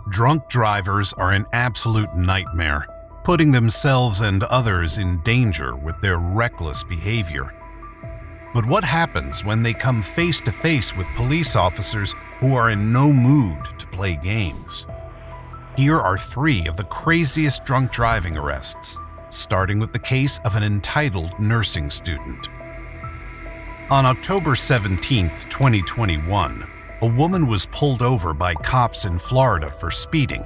Drunk drivers are an absolute nightmare, putting themselves and others in danger with their reckless behavior. But what happens when they come face to face with police officers who are in no mood to play games? Here are 3 of the craziest drunk driving arrests, starting with the case of an entitled nursing student. On October 17, 2021, a woman was pulled over by cops in Florida for speeding.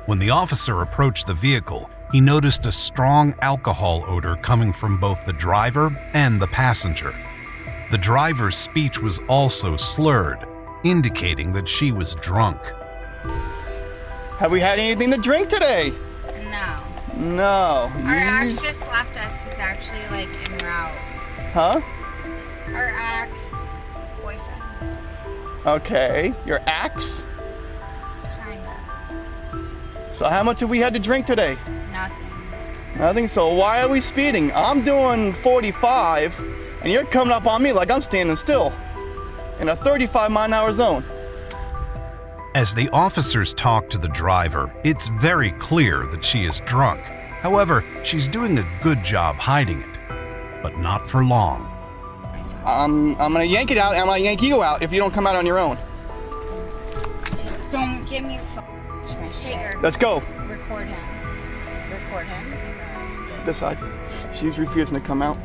When the officer approached the vehicle, he noticed a strong alcohol odor coming from both the driver and the passenger. The driver's speech was also slurred, indicating that she was drunk. Have we had anything to drink today? No. No. Our ex just left us. He's actually like en route. Huh? Our ex-boyfriend. Okay. Your ex? Kinda. So how much have we had to drink today? Nothing. Nothing. So why are we speeding? I'm doing 45 and you're coming up on me like I'm standing still in a 35-mile-an-hour zone. As the officers talk to the driver, it's very clear that she is drunk. However, she's doing a good job hiding it, but not for long. I'm gonna yank it out and I'm gonna yank you out if you don't come out on your own. Just don't give me my shit. Let's go. Record him. Record him. This side. She's refusing to come out.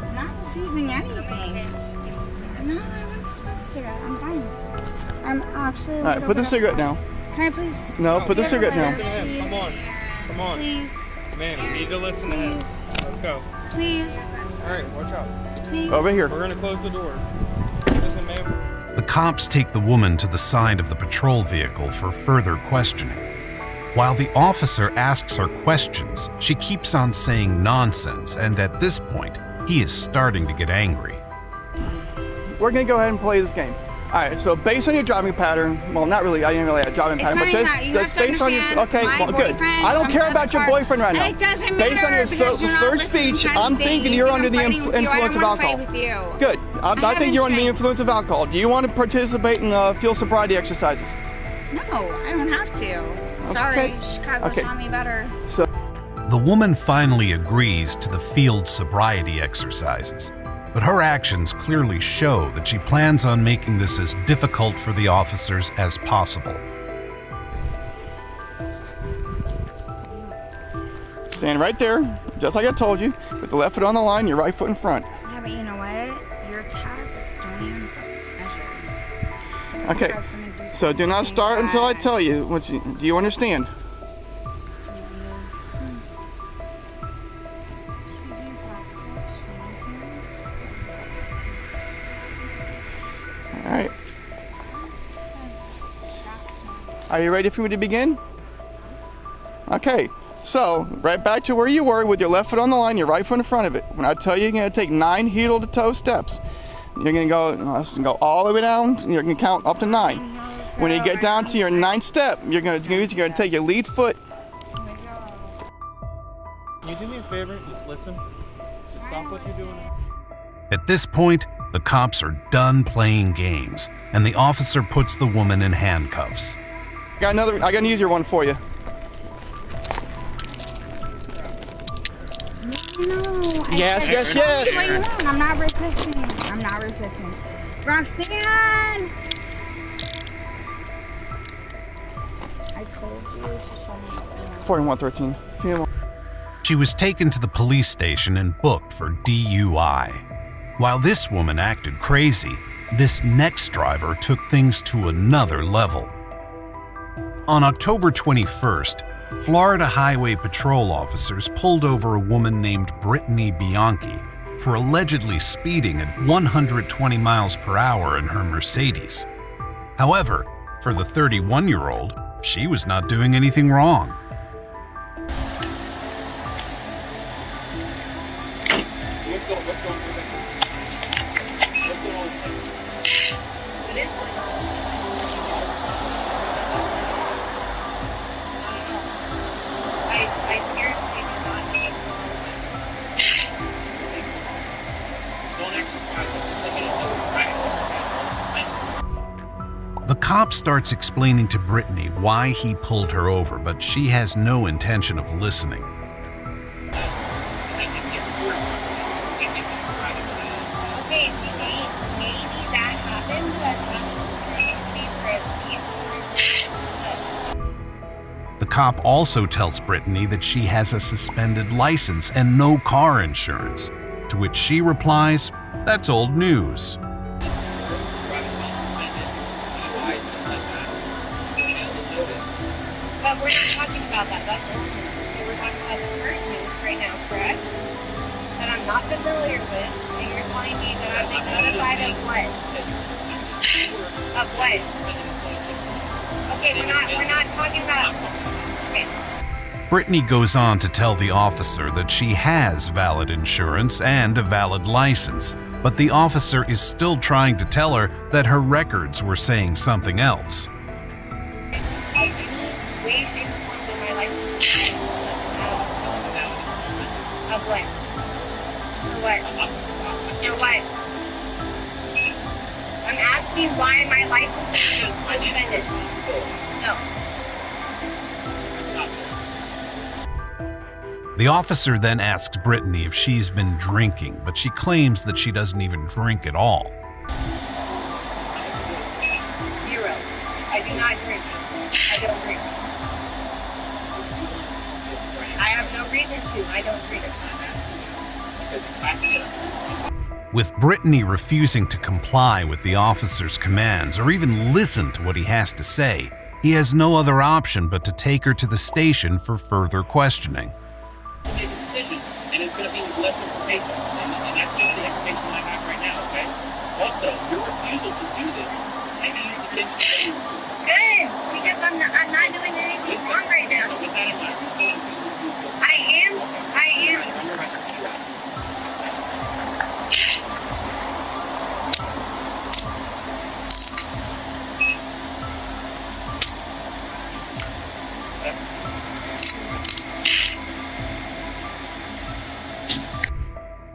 I'm not refusing anything. No, I want to smoke a cigarette. I'm fine. I'm actually. All right, put the cigarette down. Can I please? No, put the cigarette down. Come on. Come on. Please. Man, we need to listen to him. Let's go. Please. All right, watch out. Please. Over here. We're gonna close the door. Listen, ma'am. The cops take the woman to the side of the patrol vehicle for further questioning. While the officer asks her questions, she keeps on saying nonsense, and at this point, he is starting to get angry. We're gonna go ahead and play this game. All right, so based on your driving pattern, well, not really, I didn't really have a driving pattern, but just based on your, okay, well, good. I don't care about your boyfriend right now. It doesn't Based on your matter because you're not slurred listening speech, to I'm anything. thinking you're under the I'm fighting with you. influence of I don't wanna alcohol. fight with you. Good. I think haven't you're under the drank. influence of alcohol. Do you want to participate in field sobriety exercises? No, I don't have to. Sorry, Okay. Chicago Okay. taught me better. So, The woman finally agrees to the field sobriety exercises, but her actions clearly show that she plans on making this as difficult for the officers as possible. stand right there, just like I told you, with the left foot on the line, your right foot in front. Yeah, but you know what? Your tests don't even measure. Okay, so do not start until I tell you. Do you understand? All right. Are you ready for me to begin? Okay, so right back to where you were with your left foot on the line, your right foot in front of it. When I tell you you're going to take 9 heel-to-toe steps, you're going to go all the way down, and you're going to count up to 9. When you get down to your 9th step, you're going to take your lead foot. Can you do me a favor? Just listen. Just stop what you're doing. At this point, the cops are done playing games, and the officer puts the woman in handcuffs. I got an easier one for you. No. Yes, yes, yes. Wait, I'm not resisting. I'm not resisting. Roxanne! I told you to show me. 4113. She was taken to the police station and booked for DUI. While this woman acted crazy, this next driver took things to another level. On October 21st, Florida Highway Patrol officers pulled over a woman named Brittany Bianchi for allegedly speeding at 120 miles per hour in her Mercedes. However, for the 31-year-old, she was not doing anything wrong. The cops starts explaining to Brittany why he pulled her over, but she has no intention of listening. Okay, maybe that happened, but The cop also tells Brittany that she has a suspended license and no car insurance, to which she replies, "That's old news." But we're not talking about that. That's old news. So we're talking about the current news right now, correct? That I'm not familiar with, and you're telling me that I've been notified of what? Of what? Okay, we're not talking about. Okay. Brittany goes on to tell the officer that she has valid insurance and a valid license, but the officer is still trying to tell her that her records were saying something else. Way, shape, or form that my license is of what? For what? For what? I'm asking why my license is suspended. No. The officer then asks Brittany if she's been drinking, but she claims that she doesn't even drink at all. 0. I do not drink. I don't drink. I have no reason to. I don't drink. With Brittany refusing to comply with the officer's commands or even listen to what he has to say, he has no other option but to take her to the station for further questioning. Make a decision, and it's going to be with less information, and that's just the information I have right now, okay? Also, your refusal to do this, maybe you can get into Good, because I'm not doing anything wrong right now. So with that in mind, you're going to I am. on your record, you are.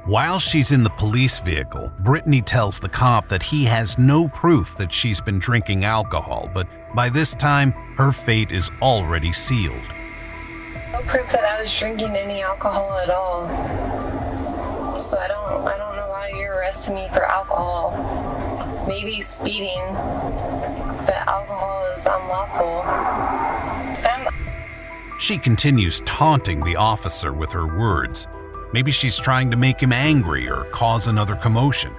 While she's in the police vehicle, Brittany tells the cop that he has no proof that she's been drinking alcohol, but by this time, her fate is already sealed. No proof that I was drinking any alcohol at all. So I don't know why you're arresting me for alcohol. Maybe speeding, but alcohol is unlawful. She continues taunting the officer with her words. Maybe she's trying to make him angry or cause another commotion.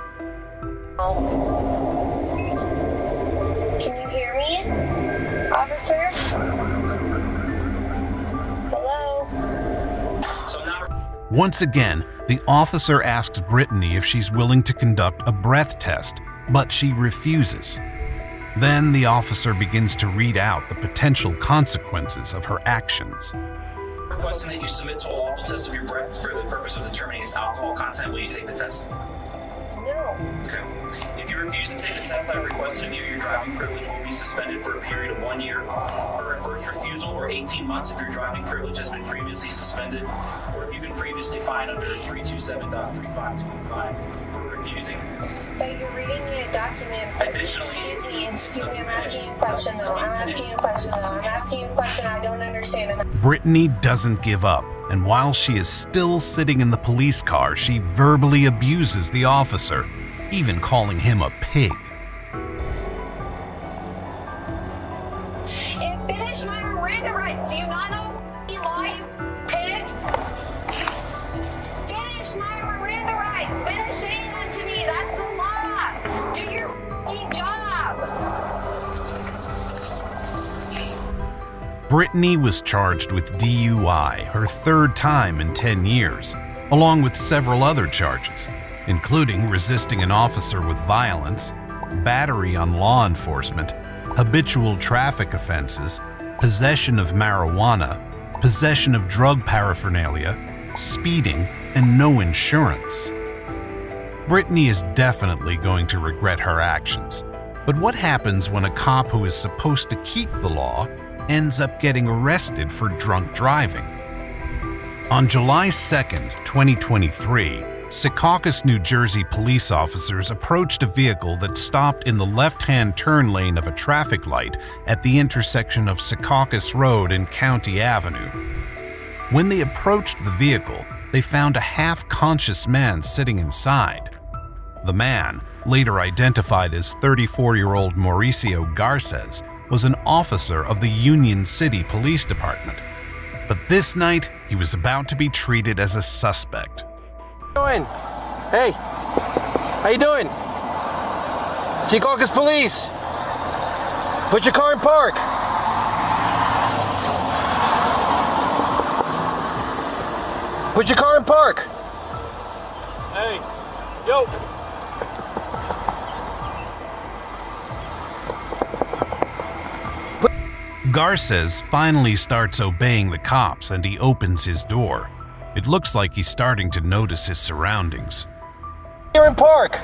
Can you hear me, officer? Hello? Once again, the officer asks Brittany if she's willing to conduct a breath test, but she refuses. Then the officer begins to read out the potential consequences of her actions. Requesting that you submit to a lawful test of your breath for the purpose of determining its alcohol content. Will you take the test? No. Okay. If you refuse to take the test I requested of you, your driving privilege will be suspended for a period of 1 year. For a first refusal, or 18 months if your driving privilege has been previously suspended, or if you've been previously fined under 327.3525 for refusing. But you're reading me a document. Additionally, Excuse me, I'm asking you a question though. I'm asking you a question I don't understand. Brittany doesn't give up, and while she is still sitting in the police car, she verbally abuses the officer, even calling him a pig. And finish my Miranda rights. Do you not know you lie, you pig? Finish my Miranda rights. Finish saying them to me. That's the law. Do your job. Brittany was charged with DUI, her third time in 10 years, along with several other charges, including resisting an officer with violence, battery on law enforcement, habitual traffic offenses, possession of marijuana, possession of drug paraphernalia, speeding, and no insurance. Brittany is definitely going to regret her actions. But what happens when a cop who is supposed to keep the law ends up getting arrested for drunk driving? On July 2nd, 2023, Secaucus, New Jersey police officers approached a vehicle that stopped in the left-hand turn lane of a traffic light at the intersection of Secaucus Road and County Avenue. When they approached the vehicle, they found a half-conscious man sitting inside. The man, later identified as 34-year-old Mauricio Garces, was an officer of the Union City Police Department. But this night, he was about to be treated as a suspect. Doing? Hey, how you doing? Secaucus Police. Put your car in park. Put your car in park. Hey, yo. Garces finally starts obeying the cops and he opens his door. It looks like he's starting to notice his surroundings. Gear in park.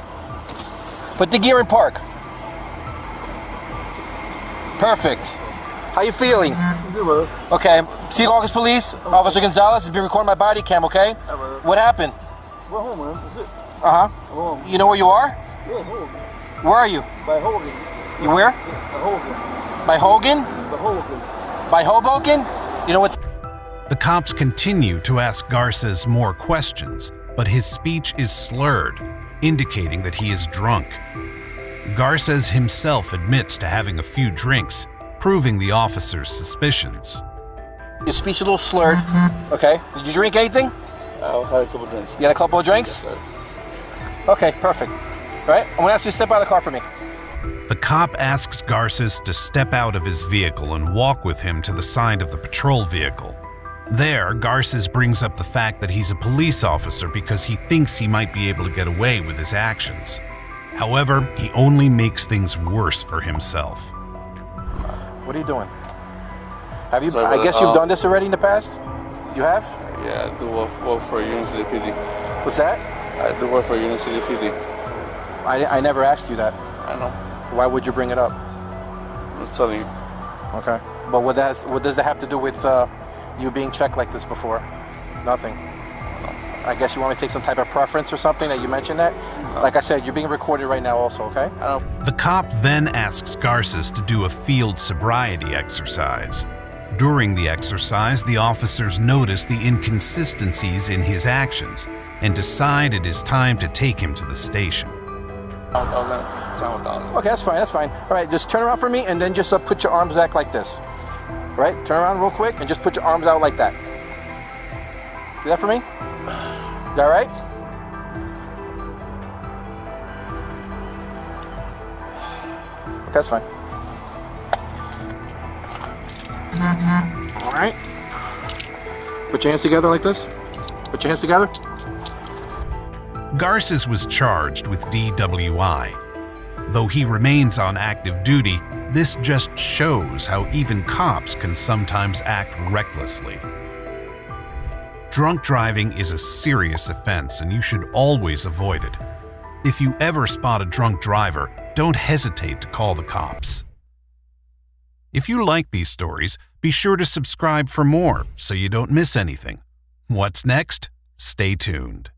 Put the gear in park. Perfect. How you feeling? Okay. Secaucus Police, Officer Gonzalez has been recording my body cam, okay? What happened? We're home, man. That's it. Uh-huh. You know where you are? Yeah, Hogan. Where are you? By Hogan. You where? By Hogan. By Hogan? By Hogan. By Hoboken? You know what's... The cops continue to ask Garces more questions, but his speech is slurred, indicating that he is drunk. Garces himself admits to having a few drinks, proving the officer's suspicions. Your speech a little slurred. Okay. Did you drink anything? I'll have a couple drinks. You got a couple of drinks? Yes, sir. Okay, perfect. All right, I'm gonna ask you to step out of the car for me. The cop asks Garces to step out of his vehicle and walk with him to the side of the patrol vehicle. There, Garces brings up the fact that he's a police officer because he thinks he might be able to get away with his actions. However, he only makes things worse for himself. What are you doing? Have you? Sorry, I guess you've done this already in the past? You have? Yeah, I do work for Union City PD. What's that? I do work for Union City PD. I never asked you that. I know. Why would you bring it up? I'm just telling you. Okay. But what does that have to do with you being checked like this before? Nothing. I guess you want me to take some type of preference or something that you mentioned that? Like I said, you're being recorded right now also, okay? The cop then asks Garces to do a field sobriety exercise. During the exercise, the officers notice the inconsistencies in his actions and decide it is time to take him to the station. Okay, that's fine, that's fine. All right, just turn around for me and then just put your arms back like this. All right, turn around real quick and just put your arms out like that. Do that for me? You all right? Okay, that's fine. All right. Put your hands together like this. Put your hands together. Garces was charged with DWI. Though he remains on active duty, this just shows how even cops can sometimes act recklessly. Drunk driving is a serious offense and you should always avoid it. If you ever spot a drunk driver, don't hesitate to call the cops. If you like these stories, be sure to subscribe for more so you don't miss anything. What's next? Stay tuned.